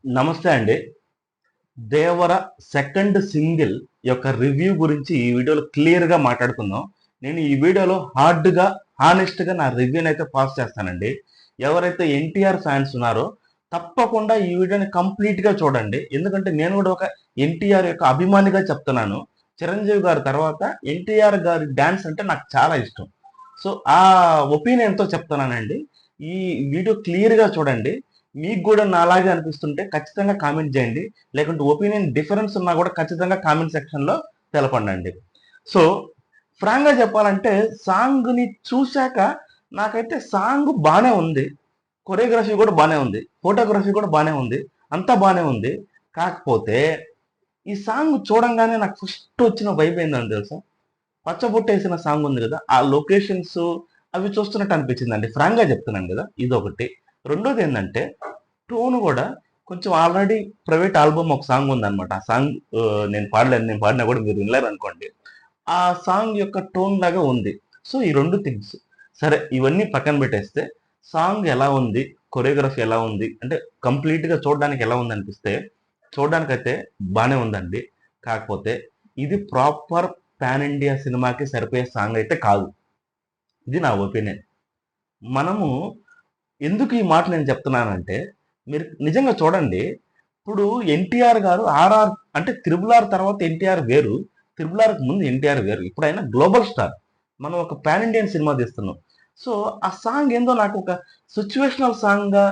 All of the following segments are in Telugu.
నమస్తే అండి. 'దేవర' సెకండ్ సింగిల్ యొక్క రివ్యూ గురించి ఈ వీడియోలో క్లియర్‌గా మాట్లాడుకుందాం. నేను ఈ వీడియోలో హానెస్ట్‌గా నా రివ్యూనైతే పాస్ చేస్తానండి. ఎవరైతే ఎన్టీఆర్ ఫ్యాన్స్ ఉన్నారో తప్పకుండా ఈ వీడియోని కంప్లీట్‌గా చూడండి. ఎందుకంటే నేను కూడా ఒక ఎన్టీఆర్ యొక్క అభిమానిగా చెప్తున్నాను. చిరంజీవి గారి తర్వాత ఎన్టీఆర్ గారి డాన్స్ అంటే నాకు చాలా ఇష్టం. సో, ఆ ఒపీనియన్‌తో చెప్తున్నానండి. ఈ వీడియో క్లియర్‌గా చూడండి. మీకు గూడా నాలాగే అనిపిస్తుంటే ఖచ్చితంగా కామెంట్ జేయండి. లేకుంటే ఒపీనియన్ డిఫరెన్స్ ఉన్నా గూడా ఖచ్చితంగా కామెంట్ సెక్షన్‌లో తెలపండండి. సో, ఫ్రాంక్‌గా చెప్పాలంటే సాంగ్‌ని చూసాక నాకైతే సాంగ్ బానే ఉంది. కొరియోగ్రఫీ గూడా బానే ఉంది. ఫోటోగ్రఫీ గూడా బానే ఉంది. అంతా బానే ఉంది. కాకపోతే ఈ సాంగ్ చూడంగానే నాకు ఫస్ట్ వచ్చిన వైబ్ ఏందని తెలుసా? పచ్చబొట్టేసిన సాంగ్ ఉంది గదా! ఆ లొకేషన్స్ అవి చూస్తున్నట్టు అనిపించిందండి. ఫ్రాంక్‌గా చెప్తున్నాను గదా! ఇదొకటి. రెండోదేందంటే టోన్ గూడా కొంచెం ఆల్రెడీ ప్రైవేట్ ఆల్బమ్ ఒక సాంగ్ ఉందనమాట. ఆ సాంగ్ నేను పాడలేను. నేను పాడినా గూడా మీరు వినలేరనుకోండి. ఆ సాంగ్ యొక్క టోన్ లాగా ఉంది. సో, ఈ 2 థింగ్స్. సరే ఇవన్నీ పక్కన పెట్టేస్తే సాంగ్ ఎలా ఉంది? కొరియోగ్రఫీ ఎలా ఉంది? అంటే కంప్లీట్‌గా చూడడానికి ఎలా ఉందనిపిస్తే, చూడడానికైతే బానే ఉందండి. కాకపోతే ఇది ప్రాపర్ పాన్ ఇండియా సినిమాకి సరిపోయే సాంగ్ అయితే కాదు. ఇది నా ఒపీనియన్. మనము ఎందుకు ఈ మాట నేను చెప్తున్నానంటే, మీరు నిజంగా చూడండి. ఇప్పుడు ఎన్టీఆర్ గారు 'ఆర్ఆర్' అంటే 'త్రిబుల్ ఆర్' తర్వాత ఎన్టీఆర్ వేరు. 'త్రిబుల్ ఆర్'కి ముందు ఎన్టీఆర్ వేరు. ఇప్పుడు ఆయన గ్లోబల్ స్టార్. మనం ఒక పాన్ ఇండియన్ సినిమా తీస్తున్నాం. సో, ఆ సాంగ్ ఏందో నాకు ఒక సిట్యుయేషనల్ సాంగ్‌గా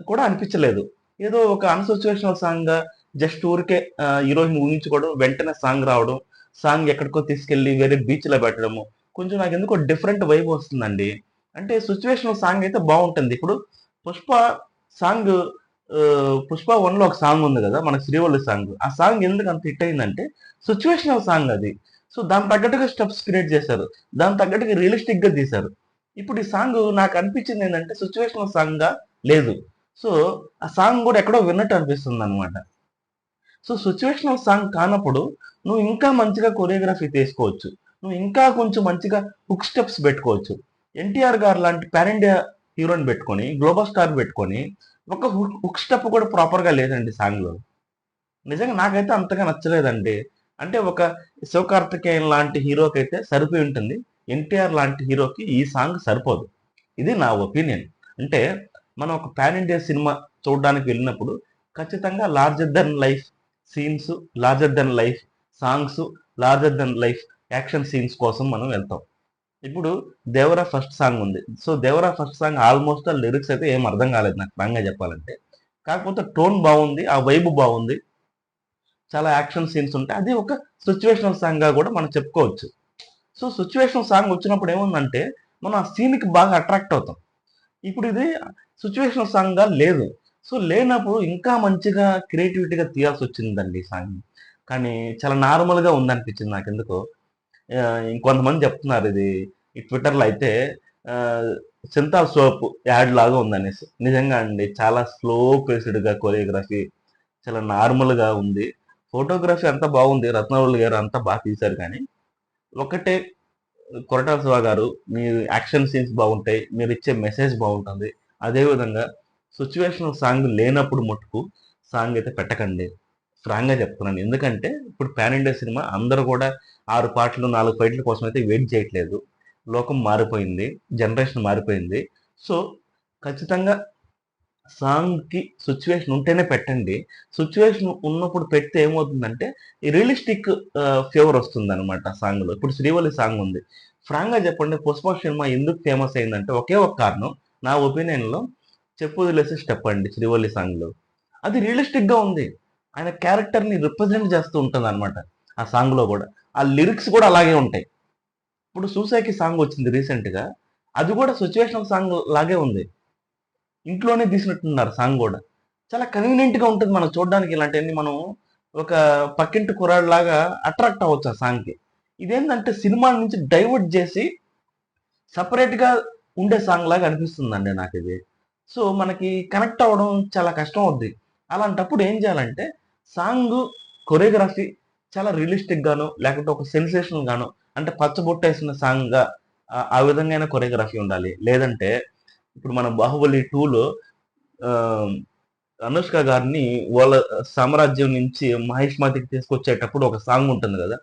కూడా అనిపించలేదు. ఏదో ఒక అన్‌సిట్యుయేషనల్ సాంగ్‌గా జస్ట్ ఊరికే హీరోయిన్‌ని ఊహించుకోవడం, వెంటనే సాంగ్ రావడం, సాంగ్ ఎక్కడికో తీసుకెళ్ళి వేరే బీచ్‌లో పెట్టడము. కొంచెం నాకెందుకో డిఫరెంట్ వైబ్ వస్తుందండి. అంటే సిట్యుయేషనల్ సాంగ్ అయితే బావుంటుంది. ఇప్పుడు 'పుష్ప' సాంగ్ 'పుష్ప 1'లో ఒక సాంగ్ ఉంది గదా! మనకి 'శ్రీవల్లి' సాంగ్. ఆ సాంగ్ ఎందుకు అంత హిట్ అయిందంటే సిట్యుయేషనల్ సాంగ్ అది. సో, దానికి తగ్గట్టుగా స్టెప్స్ క్రియేట్ చేశారు. దానికి తగ్గట్టుగా రియలిస్టిక్‌గా తీశారు. ఇప్పుడు ఈ సాంగ్ నాకు అనిపించింది ఏందంటే సిట్యుయేషనల్ సాంగ్‌గా లేదు. సో, ఆ సాంగ్ గూడా ఎక్కడో విన్నట్టు అనిపిస్తుందనమాట. సో, సిట్యుయేషనల్ సాంగ్ కానప్పుడు నువ్వు ఇంకా మంచిగా కొరియోగ్రఫీ తీసుకోవచ్చు. నువ్వు ఇంకా కొంచెం మంచిగా హుక్ స్టెప్స్ పెట్టుకోవచ్చు. ఎన్టీఆర్ గారు లాంటి పాన్ ఇండియా హీరోని పెట్టుకొని, గ్లోబల్ స్టార్ పెట్టుకొని, ఒక హుక్ స్టెప్ కూడా ప్రాపర్‌గా లేదండి సాంగ్‌లో. నిజంగా నాకైతే అంతగా నచ్చలేదండి. అంటే ఒక 'శివకార్తికేయన్' లాంటి హీరోకైతే సరిపోయి ఉంటుంది. ఎన్టీఆర్ లాంటి హీరోకి ఈ సాంగ్ సరిపోదు. ఇది నా ఒపీనియన్. అంటే మనం ఒక పాన్ ఇండియా సినిమా చూడడానికి వెళ్ళినప్పుడు ఖచ్చితంగా larger than life scenes, larger than life songs, larger than life action scenes కోసం మనం వెళ్తాం. ఇప్పుడు 'దేవరా' ఫస్ట్ సాంగ్ ఉంది. So, 'Devara' first song almost ఆ లిరిక్స్ అయితే ఏమి అర్థం కాలేదు నాకు ఫ్రాంక్‌గా చెప్పాలంటే. కాకపోతే టోన్ బావుంది. ఆ వైబ్ బావుంది. చాలా యాక్షన్ సీన్స్ ఉంటాయి. అది ఒక సిట్యుయేషనల్ సాంగ్‌గా కూడా మనం చెప్పుకోవచ్చు. సో, సిట్యుయేషనల్ సాంగ్ వచ్చినప్పుడు ఏముందంటే, మనం ఆ సీన్‌కి బాగా అట్రాక్ట్ అవుతాం. ఇప్పుడు ఇది సిట్యుయేషనల్ సాంగ్‌గా లేదు. సో, లేనప్పుడు ఇంకా మంచిగా క్రియేటివిటీగా తీయాల్సొచ్చిందండి ఈ సాంగ్‌ని. కానీ చాలా నార్మల్‌గా ఉందనిపించింది నాకెందుకో. ఇంకొంతమంది చెప్తున్నారు ఇది ఈ ట్విట్టర్‌లో అయితే ఆహ్, 'సింతాల్ సోప్' యాడ్ లాగా ఉందనేసి. నిజంగా అండి చాలా స్లో పేస్‌డ్‌గా కొరియోగ్రఫీ చాలా నార్మల్‌గా ఉంది. ఫోటోగ్రఫీ అంతా బాగుంది. రత్నవల్లి గారు అంతా తీశారు కానీ, ఒకటే కొరటాల శివ గారు మీ యాక్షన్ సీన్స్ బాగుంటాయి. మీరిచ్చే మెసేజ్ బాగుంటుంది. అదే విధంగా సిట్యుయేషనల్ సాంగ్ లేనప్పుడు మట్టుకు సాంగ్ అయితే పెట్టకండి. ఫ్రాంక్‌గా చెప్తున్నాను. ఎందుకంటే ఇప్పుడు పాన్ ఇండియా సినిమా అందరూ కూడా 6 పాటలు, 4 ఫైట్‌ల కోసం అయితే వెయిట్ చేయట్లేదు. లోకం మారిపోయింది. జనరేషన్ మారిపోయింది. సో, ఖచ్చితంగా సాంగ్‌కి సిట్యుయేషన్ ఉంటేనే పెట్టండి. సిట్యుయేషన్ ఉన్నప్పుడు పెడితే ఏమవుతుందంటే, ఈ రియలిస్టిక్ ఫీవర్ వస్తుందనమాట సాంగ్‌లో. ఇప్పుడు 'శ్రీవల్లి' సాంగ్ ఉంది. ఫ్రాంక్‌గా చెప్పండి 'పుష్ప' సినిమా ఎందుకు ఫేమస్ అయిందంటే ఒకే ఒక కారణం. నా ఒపీనియన్‌లో 'చెప్పు వదిలేసి స్టెప్' అండి 'శ్రీవల్లి' సాంగ్‌లో. అది రియలిస్టిక్‌గా ఉంది. ఆయన క్యారెక్టర్‌ని రిప్రజెంట్ చేస్తూ ఉంటదనమాట. ఆ సాంగ్‌లో గూడా. ఆ లిరిక్స్ కూడా అలాగే ఉంటాయి. ఇప్పుడు 'సూసైకి' సాంగ్ వచ్చింది రీసెంట్‌గా. అది కూడా సిట్యుయేషనల్ సాంగ్ లాగే ఉంది. ఇంట్లోనే తీసినట్టున్నారు సాంగ్ గూడా. చాలా కన్వీనియంట్‌గా ఉంటుంది మనం చూడడానికి ఇలాంటియన్నీ మనం ఒక పక్కింటి కుర్రాడిలాగా అట్రాక్ట్ అవ్వచ్చు ఆ సాంగ్‌కి. ఇదేందంటే సినిమా నుంచి డైవర్ట్ జేసి సెపరేట్‌గా ఉండే సాంగ్ లాగా అనిపిస్తుందండి నాకిది. సో, మనకి కనెక్ట్ అవ్వడం చాలా కష్టం అవుద్ది. అలాంటప్పుడు ఏం చేయాలంటే సాంగు, కొరియోగ్రఫీ చాలా రియలిస్టిక్ గానో, లేకపోతే ఒక సెన్సేషనల్ గానో అంటే పచ్చబొట్టేసిన సాంగ్‌గా ఆ విధంగానే కొరియోగ్రఫీ ఉండాలి. లేదంటే ఇప్పుడు మన 'బాహుబలి 2లో' ఆహ్ అనుష్క గారిని వాళ్ళ సామ్రాజ్యం నుంచి మహేష్మతికి తీసుకొచ్చేటప్పుడు ఒక సాంగ్ ఉంటుంది కదా,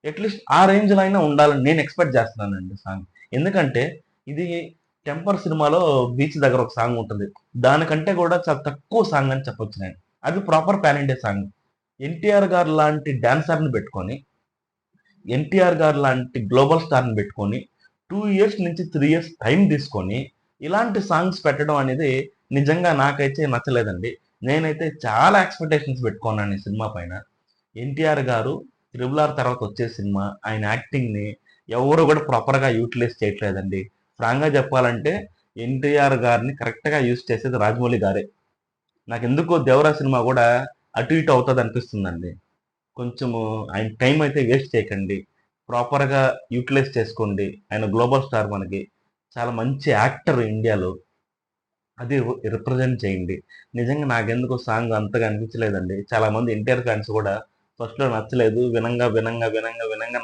అట్లీస్ట్ ఆ రేంజ్ లో అయినా ఉండాలని నేను ఎక్స్పెక్ట్ చేస్తున్నానండి సాంగ్. ఎందుకంటే ఇది టెంపర్ సినిమాలో బీచ్ దగ్గర ఒక సాంగ్ ఉంటుంది, దానికంటే కూడా చాలా తక్కువ సాంగ్ అని చెప్పొచ్చు నేను. అది proper pan India song. NTR గారు లాంటి డాన్సర్ని పెట్టుకొని, ఎన్టీఆర్ గారు లాంటి గ్లోబల్ స్టార్ని పెట్టుకొని 2 ఇయర్స్ నుంచి 3 ఇయర్స్ టైం తీసుకొని ఇలాంటి సాంగ్స్ పెట్టడం అనేది నిజంగా నాకైతే నచ్చలేదండి. నేనైతే చాలా ఎక్స్పెక్టేషన్స్ పెట్టుకున్నాను ఈ సినిమా పైన. ఎన్టీఆర్ గారు త్రిబుల్ ఆర్ తర్వాత వచ్చే సినిమా, ఆయన యాక్టింగ్ని ఎవరు కూడా ప్రాపర్గా యూటిలైజ్ చేయట్లేదండి. ఫ్రాంక్గా చెప్పాలంటే ఎన్టీఆర్ గారిని కరెక్ట్గా యూజ్ చేసేది రాజమౌళి గారే. నాకు ఎందుకో దేవరా సినిమా కూడా అటు ఇటు అవుతుంది అనిపిస్తుందండి. కొంచెము ఆయన టైం అయితే వేస్ట్ చేయకండి. ప్రాపర్‌గా యూటిలైజ్ చేసుకోండి. ఆయన గ్లోబల్ స్టార్ మనకి. చాలా మంచి యాక్టర్ ఇండియాలో. అది రిప్రజెంట్ చేయండి. నిజంగా నాకెందుకో సాంగ్ అంతగా అనిపించలేదండి. చాలామంది ఎన్టీఆర్ ఫ్యాన్స్ కూడా ఫస్ట్‌లో నచ్చలేదు. వినంగా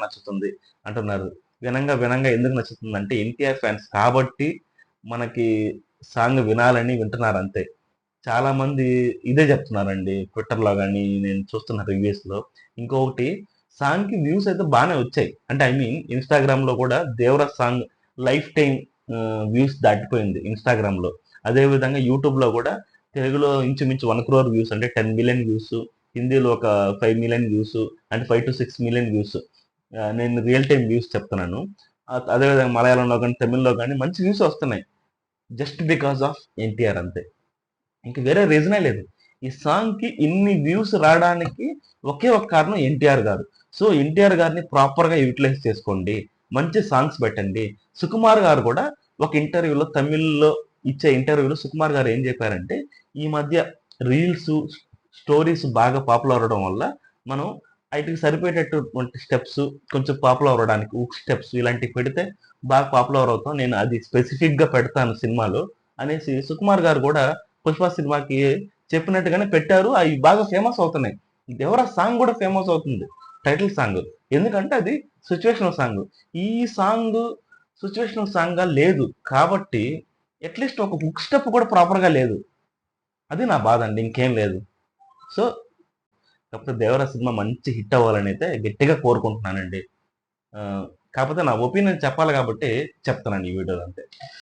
నచ్చుతుంది అంటున్నారు. వినంగా ఎందుకు నచ్చుతుందంటే ఎన్టీఆర్ ఫ్యాన్స్ కాబట్టి మనకి సాంగ్ వినాలని వింటున్నారంతే. చాలామంది ఇదే చెప్తున్నారండి ట్విట్టర్‌లో గాని, నేను చూస్తున్న రివ్యూస్‌లో. ఇంకొకటి, సాంగ్‌కి వ్యూస్ అయితే బానే వచ్చాయి. అంటే ఐ మీన్ ఇన్‌స్టాగ్రామ్‌లో కూడా 'Devara' song life time views దాటిపోయింది ఇన్‌స్టాగ్రామ్‌లో. అదే విధంగా యూట్యూబ్‌లో కూడా తెలుగులో ఇంచుమించు 1,00,00,000 వ్యూస్, అంటే 10,000,000 వ్యూస్, హిందీలో ఒక 5,000,000 వ్యూస్, అంటే 5-6 మిలియన్ వ్యూస్. నేను రియల్ టైమ్ వ్యూస్ చెప్తున్నాను. అదే విధంగా మలయాళంలో గాని, తమిళ్‌లో గాని మంచి వ్యూస్ వస్తున్నాయి. జస్ట్ బికాస్ ఆఫ్ ఎన్టీఆర్ అంతే. ఇంక వేరే రీజనే లేదు. ఈ సాంగ్‌కి ఇన్ని వ్యూస్ రాడానికి ఒకే ఒక కారణం ఎన్టీఆర్ గారు. సో, ఎన్టీఆర్ గారిని ప్రాపర్‌గా యుటిలైజ్ చేసుకోండి. మంచి సాంగ్స్ పెట్టండి. సుకుమార్ గారు కూడా ఒక ఇంటర్వ్యూలో, తమిళ్‌లో ఇచ్చే ఇంటర్వ్యూలో సుకుమార్ గారు ఏం చెప్పారంటే, ఈ మధ్య రీల్సు, స్టోరీస్ బాగా పాపులర్ అవ్వడం వల్ల మనం ఆటికి సరిపోయేటటువంటి స్టెప్స్ కొంచెం పాపులర్ అవ్వడానికి హుక్ స్టెప్స్ ఇలాంటివి పెడితే బాగా పాపులర్ అవుతాం. నేను అది స్పెసిఫిక్‌గా పెడతాను సినిమాలో అనేసి సుకుమార్ గారు కూడా 'పుష్ప' సినిమాకి చెప్పినట్టుగానే పెట్టారు. అయి బాగా ఫేమస్ అవుతున్నాయి. 'దేవరా' సాంగ్ కూడా ఫేమస్ అవుతుంది. Title song. ఎందుకంటే అది సిట్యుయేషనల్ సాంగ్. ఈ సాంగ్ సిట్యుయేషనల్ సాంగ్‌గా లేదు. కాబట్టి అట్‌లీస్ట్ ఒక హుక్ స్టెప్ కూడా ప్రాపర్‌గా లేదు. అది నా బాధ అండి. ఇంకేం లేదు. సో, కాకపోతే 'దేవరా' సినిమా మంచి హిట్ అవ్వాలని అయితే గట్టిగా కోరుకుంటున్నానండి. కాకపోతే నా ఒపీనియన్ చెప్పాలి కాబట్టి చెప్తున్నాను ఈ వీడియోలో అంతే.